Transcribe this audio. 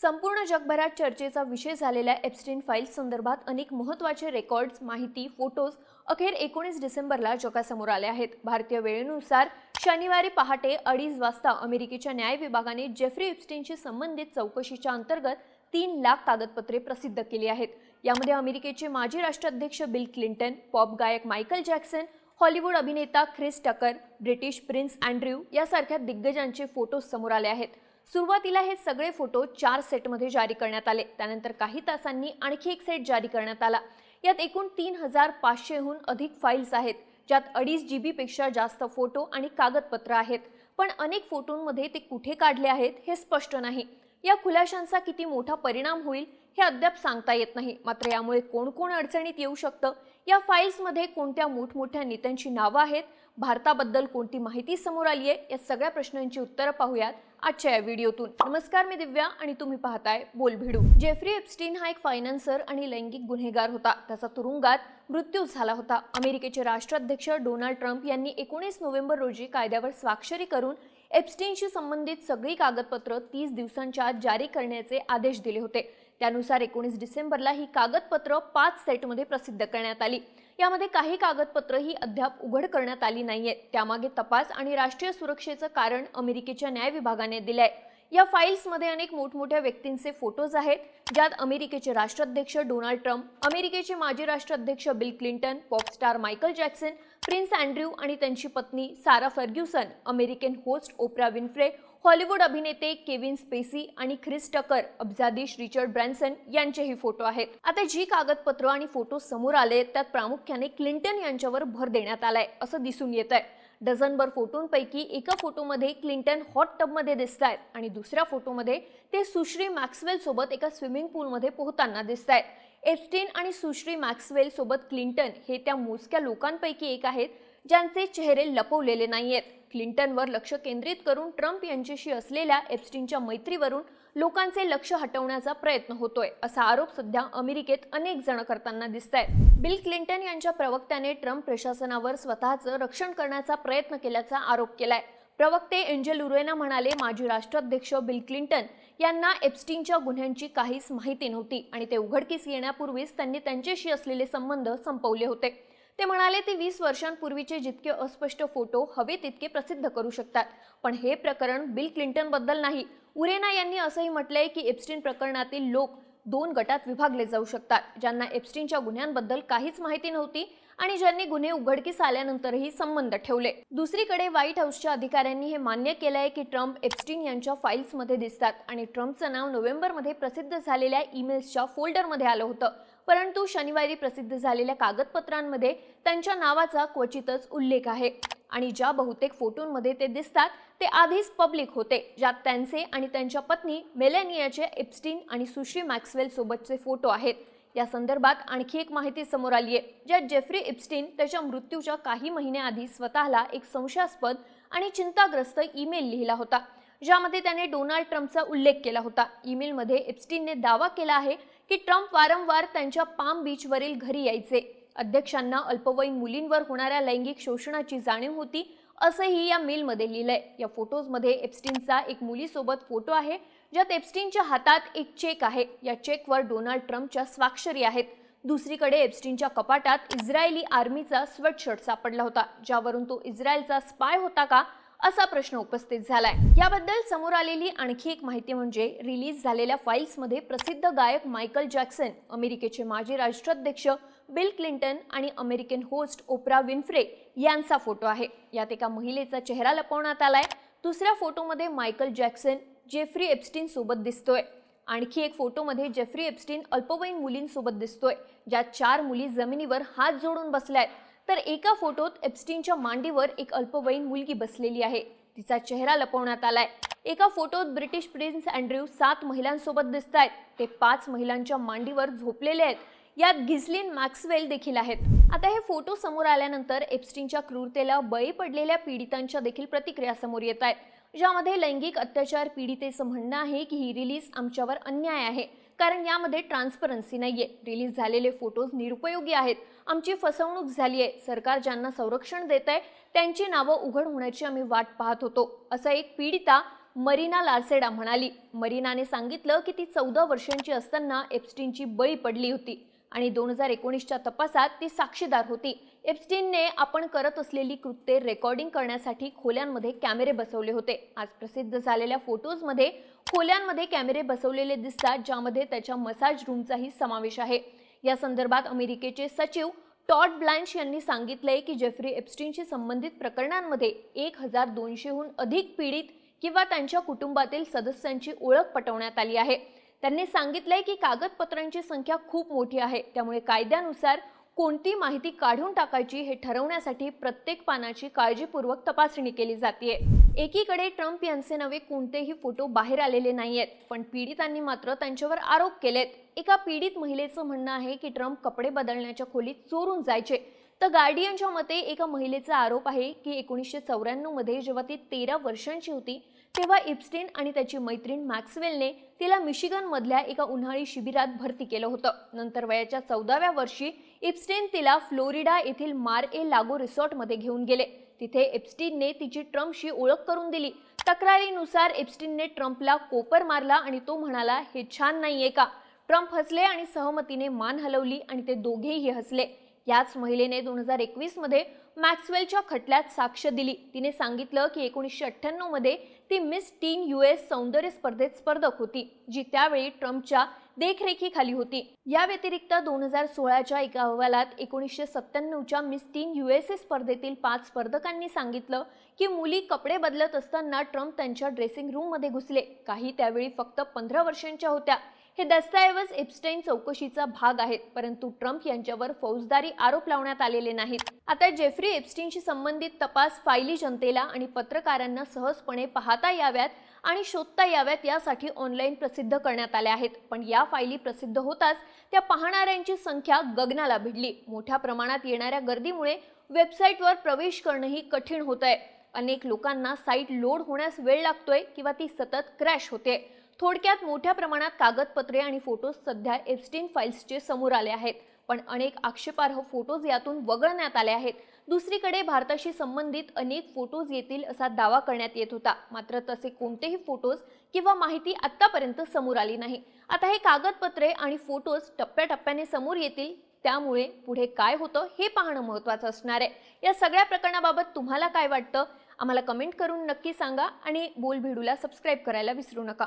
संपूर्ण जगभरात चर्चेचा विषय झालेल्या एप्स्टीन फाईल्स संदर्भात अनेक महत्त्वाचे रेकॉर्ड्स, माहिती, फोटोज अखेर 19 डिसेंबरला जगासमोर आले आहेत। भारतीय वेळेनुसार शनिवारी पहाटे 2:30 वाजता अमेरिकेच्या न्याय विभागाने जेफ्री एप्स्टीनशी संबंधित चौकशीच्या अंतर्गत 3 लाख कागदपत्रे प्रसिद्ध केली आहेत। यामध्ये अमेरिकेचे माजी राष्ट्राध्यक्ष बिल क्लिंटन, पॉप गायक मायकल जॅक्सन, हॉलिवूड अभिनेता ख्रिस टकर, ब्रिटिश प्रिन्स अँड्र्यू यासारख्या दिग्गजांचे फोटो समोर आले आहेत। सुरुवातीला हे सगळे फोटो 4 सेटमध्ये जारी करण्यात आले। त्यानंतर काही तासांनी आणखी एक सेट जारी करण्यात आला। यात एकूण 3500 हून अधिक फाईल्स आहेत, ज्यात 2.5 GB पेक्षा जास्त फोटो आणि कागदपत्र आहेत। पण अनेक फोटोंमध्ये ते कुठे काढले आहेत हे स्पष्ट नाही। या खुलाशांचा किती मोठा परिणाम होईल हे अद्याप सांगता येत नाही। मात्र यामुळे कोण अडचणीत येऊ शकतं, या फाईल्समध्ये कोणत्या मोठमोठ्या नेत्यांची नावं आहेत, भारताबद्दल कोणती माहिती समोर आली आहे, या सगळ्या प्रश्नांची उत्तरं पाहूयात आजच्या या व्हिडिओतून। नमस्कार, मी दिव्या आणि तुम्ही पाहताय बोलभिडू। जेफ्री एप्स्टीन हा एक फायनान्सर आणि लैंगिक गुन्हेगार होता। त्याचा तुरुंगात मृत्यू झाला होता। अमेरिकेचे राष्ट्राध्यक्ष डोनाल्ड ट्रम्प यांनी 19 नोव्हेंबर रोजी कायद्यावर स्वाक्षरी करून एप्स्टीनशी संबंधित सगळी कागदपत्र 30 दिवसांच्या आत जारी करण्याचे आदेश दिले होते। त्यानुसार 19 डिसेंबरला ही कागदपत्र 5 सेटमध्ये प्रसिद्ध करण्यात आली। यामध्ये काही कागदपत्र ही अद्याप उघड करण्यात आली नाहीये। त्यामागे तपास आणि राष्ट्रीय सुरक्षेचं कारण अमेरिकेच्या न्याय विभागाने दिलंय। या फाईल्समध्ये अनेक मोठमोठ्या व्यक्तींचे फोटोज आहेत, ज्यात अमेरिकेचे राष्ट्राध्यक्ष डोनाल्ड ट्रम्प, अमेरिकेचे माजी राष्ट्राध्यक्ष bill Clinton, pop star Michael Jackson, prince Andrew आणि त्यांची पत्नी सारा फर्ग्युसन, अमेरिकन होस्ट ओप्रा विन्फ्रे, हॉलिवूड अभिनेते केविन स्पेसी आणि ख्रिस टकर, अब्जाधीश रिचर्ड ब्रॅन्सन यांचेही फोटो आहेत। आता जी कागदपत्र आणि फोटो समोर आले त्यात प्रामुख्याने क्लिंटन यांच्यावर भर देण्यात आलाय असं दिसून येत आहे। डझनभर फोटोंपैकी एका फोटोमध्ये क्लिंटन हॉट टबमध्ये दिसतायत आणि दुसऱ्या फोटोमध्ये ते सुश्री मॅक्सवेल सोबत एका स्विमिंग पूलमध्ये पोहताना दिसतायत। एप्स्टीन आणि सुश्री मॅक्सवेल सोबत क्लिंटन हे त्या मोजक्या लोकांपैकी एक आहेत ज्यांचे चेहरे लपवलेले नाहीयेत। क्लिंटनवर लक्ष केंद्रित करून ट्रम्प यांच्याशी असलेल्या एप्स्टीनच्या मैत्रीवरून लोकांचे लक्ष हटवण्याचा प्रयत्न होतोय, असा आरोप सध्या अमेरिकेत अनेक जण करताना दिसतायत। बिल क्लिंटन यांच्या प्रवक्त्याने ट्रम्प प्रशासनावर स्वतःचं रक्षण करण्याचा प्रयत्न केल्याचा आरोप केलाय। प्रवक्ते एंजल उरेना म्हणाले, माजी राष्ट्राध्यक्ष बिल क्लिंटन यांना एप्स्टीनच्या गुन्ह्यांची काहीच माहिती नव्हती आणि ते उघडकीस येण्यापूर्वीच त्यांनी त्यांच्याशी असलेले संबंध संपवले होते। ते म्हणाले, ते 20 वर्षांपूर्वीचे जितके अस्पष्ट फोटो हवे तितके प्रसिद्ध करू शकतात, पण हे प्रकरण बिल क्लिंटन बद्दल नाही। उरेना यांनी असंही म्हटलंय की एप्स्टीन प्रकरणातील लोक 2 गटात विभागले जाऊ शकतात, ज्यांना एप्स्टीनच्या गुन्ह्यांबद्दल काहीच माहिती नव्हती आणि ज्यांनी गुन्हे उघडकीस आल्यानंतरही संबंध ठेवले। दुसरीकडे व्हाईट हाऊसच्या अधिकाऱ्यांनी हे मान्य केलंय की ट्रम्प एप्स्टीन यांच्या फाईल्समध्ये दिसतात आणि ट्रम्पचं नाव नोव्हेंबरमध्ये प्रसिद्ध झालेल्या ईमेल्सच्या फोल्डरमध्ये आलं होतं, परंतु शनिवारी प्रसिद्ध झालेल्या कागदपत्रांमध्ये त्यांच्या नावाचा क्वचितच उल्लेख आहे आणि ज्या बहुतेक फोटोंमध्ये ते दिसतात ते आधीच पब्लिक होते, ज्यात त्यांचे आणि त्यांच्या पत्नी मेलेनियाचे एप्स्टीन आणि सुश्री मॅक्सवेल सोबतचे फोटो आहेत। या संदर्भात आणखी एक माहिती समोर आली आहे, ज्यात जेफ्री एप्स्टीन त्याच्या मृत्यूच्या काही महिन्याआधी स्वतःला एक संशयास्पद आणि चिंताग्रस्त ईमेल लिहिला होता, ज्यामध्ये त्याने डोनाल्ड ट्रम्पचा उल्लेख केला होता। ईमेलमध्ये एप्स्टीनने दावा केला आहे की ट्रम्प वारंवार त्यांच्या पाम बीचवरील घरी यायचे। अध्यक्षांना अल्पवयीन मुलींवर होणाऱ्या लैंगिक शोषणाची जाणीव होती, असंही या मेलमध्ये लिहिलंय। या फोटोजमध्ये एप्स्टीनचा एक मुलीसोबत फोटो आहे, ज्यात एप्स्टीनच्या हातात एक चेक आहे। या चेकवर डोनाल्ड ट्रम्पच्या स्वाक्षरी आहेत। दुसरीकडे एप्स्टीनच्या कपाटात इस्रायली आर्मीचा स्वेटशर्ट सापडला होता, ज्यावरून तो इस्रायलचा स्पाय होता का असा प्रश्न उपस्थित झालाय। याबद्दल समोर आलेली आणखी एक माहिती म्हणजे रिलीज झालेल्या फाईल्समध्ये प्रसिद्ध गायक मायकल जॅक्सन, अमेरिकेचे माजी राष्ट्राध्यक्ष बिल क्लिंटन आणि अमेरिकन होस्ट ओप्रा विन्फ्रे यांचा फोटो आहे। यात एका महिलेचा चेहरा लपवण्यात आलाय। दुसऱ्या फोटोमध्ये मायकल जॅक्सन जेफ्री एप्स्टीन सोबत दिसतोय। आणखी एक फोटोमध्ये जेफ्री एप्स्टीन अल्पवयीन मुलींसोबत दिसतोय, ज्यात 4 मुली जमिनीवर हात जोडून बसल्यात, तर एका फोटोत एप्स्टीनच्या मांडीवर एक अल्पवयीन मुलगी बसलेली आहे, तिचा चेहरा लपवण्यात आलाय। एका फोटोत ब्रिटिश प्रिन्स अँड्र्यू 7 महिलांसोबत दिसतायत, ते 5 महिलांच्या मांडीवर झोपलेले आहेत। यात गिस्लीन मॅक्सवेल देखील आहेत। आता हे फोटो समोर आल्यानंतर एप्स्टीनच्या क्रूरतेला बळी पडलेल्या पीडितांच्या देखील प्रतिक्रिया समोर येत आहेत, ज्यामध्ये लैंगिक अत्याचार पीडितेचं म्हणणं आहे की ही रिलीज आमच्यावर अन्याय आहे, कारण यामध्ये ट्रान्सपरन्सी नाहीये। रिलीज झालेले फोटोज निरुपयोगी आहेत, आमची फसवणूक झाली आहे। सरकार ज्यांना संरक्षण देत आहे त्यांची नावं उघड होण्याची आम्ही वाट पाहत होतो, असं एक पीडिता मरीना लार्सेडा म्हणाली. मरीनाने सांगितलं की ती 14 वर्षांची असताना एप्स्टीनची बळी पडली होती आणि 2019च्या तपासात ती साक्षीदार होती. एप्स्टीनने आपण करत असलेली कृत्ये रेकॉर्डिंग करण्यासाठी खोल्यांमध्ये कॅमेरे बसवले होते. आज प्रसिद्ध झालेल्या फोटोजमध्ये खोल्यांमध्ये कॅमेरे बसवलेले दिसतात, ज्यामध्ये त्याच्या मसाज रूमचाही समावेश आहे. या संदर्भात अमेरिकेचे सचिव टॉड ब्लँच यांनी सांगितले की जेफ्री एप्स्टीनशी संबंधित प्रकरणांमध्ये 1200हून अधिक पीडित किंवा त्यांच्या कुटुंबातील सदस्यांची ओळख पटवण्यात आली आहे. त्यांनी सांगितले की कागदपत्रांची संख्या खूप मोठी आहे, त्यामुळे कायद्यानुसार कोणती माहिती काढून टाकायची हे ठरवण्यासाठी प्रत्येक पानाची काळजीपूर्वक तपासणी केली जाते. एकीकडे ट्रम्प यांचे नवे कोणतेही फोटो बाहेर आलेले नाहीयेत, पण पीडितांनी मात्र त्यांच्यावर आरोप केलेत. एका पीडित महिलेचं म्हणणं आहे की ट्रम्प कपडे बदलण्याच्या खोलीत चोरून जायचे. तर गार्डियनच्या मते एका महिलेचा आरोप आहे की 1994 मध्ये जेव्हा ती 13 वर्षांची होती तेव्हा एप्स्टीन आणि त्याची मैत्रीण मॅक्सवेलने तिला मिशिगन मधल्या एका उन्हाळी शिबिरात भरती केलं होतं. नंतर वयाच्या 14व्या वर्षी एप्स्टीन तिला फ्लोरिडा येथील मार-ए-लागो रिसॉर्टमध्ये घेऊन गेले. तिथे एप्स्टीनने तिची ट्रम्पशी ओळख करून दिली. तक्रारीनुसार एप्स्टीनने ट्रम्पला कोपर मारला आणि तो म्हणाला, "हे छान नाहीये का?" ट्रम्प हसले आणि सहमतीने मान हलवली आणि ते दोघेही हसले. याच महिलेने 2021 मध्ये मॅक्सवेलच्या खटल्यात साक्ष दिली. तिने सांगितलं की 1998 मध्ये ती मिस टीन US सौंदर्य स्पर्धेत स्पर्धक होती, जी त्यावेळी ट्रम्पच्या देखरेखीखाली होती. या व्यतिरिक्त 2016च्या एका अहवालात 1997च्या मिस टीन USA स्पर्धेतील 5 स्पर्धकांनी सांगितलं की मुली कपडे बदलत असताना ट्रम्प त्यांच्या ड्रेसिंग रूममध्ये घुसले. काही त्यावेळी फक्त 15 वर्षांच्या होत्या. हे दस्तऐवज एप्स्टाईन चौकशीचा भाग आहेत, परंतु ट्रम्प यांच्यावर फौजदारी आरोप लावण्यात आलेले नाहीत. आता जेफ्री एप्स्टीनशी संबंधित तपास फायली जनतेला आणि पत्रकारांना सहजपणे पाहता याव्यात आणि शोधता याव्यात यासाठी ऑनलाईन प्रसिद्ध करण्यात आल्या आहेत. पण या फायली प्रसिद्ध होताच त्या पाहणाऱ्यांची संख्या गगनाला भिडली. मोठ्या प्रमाणात येणाऱ्या गर्दीमुळे वेबसाईटवर प्रवेश करणंही कठीण होत आहे. अनेक लोकांना साईट लोड होण्यास वेळ लागतोय किंवा ती सतत क्रॅश होते. थोडक्यात मोठ्या प्रमाणात कागदपत्रे आणि फोटोज सध्या एप्स्टीन फाईल्सचे समोर आले आहेत, पण अनेक आक्षेपार्ह फोटोज यातून वगळण्यात आले आहेत. दुसरीकडे भारताशी संबंधित अनेक फोटोज येतील असा दावा करण्यात येत होता, मात्र तसे कोणतेही फोटोज किंवा माहिती आतापर्यंत समोर आली नाही. आता हे कागदपत्रे आणि फोटोज टप्प्याटप्प्याने समोर येतील, त्यामुळे पुढे काय होतं हे पाहणं महत्त्वाचं असणार आहे. या सगळ्या प्रकरणाबाबत तुम्हाला काय वाटतं आम्हाला कमेंट करून नक्की सांगा आणि बोलबिडूला सबस्क्राईब करायला विसरू नका.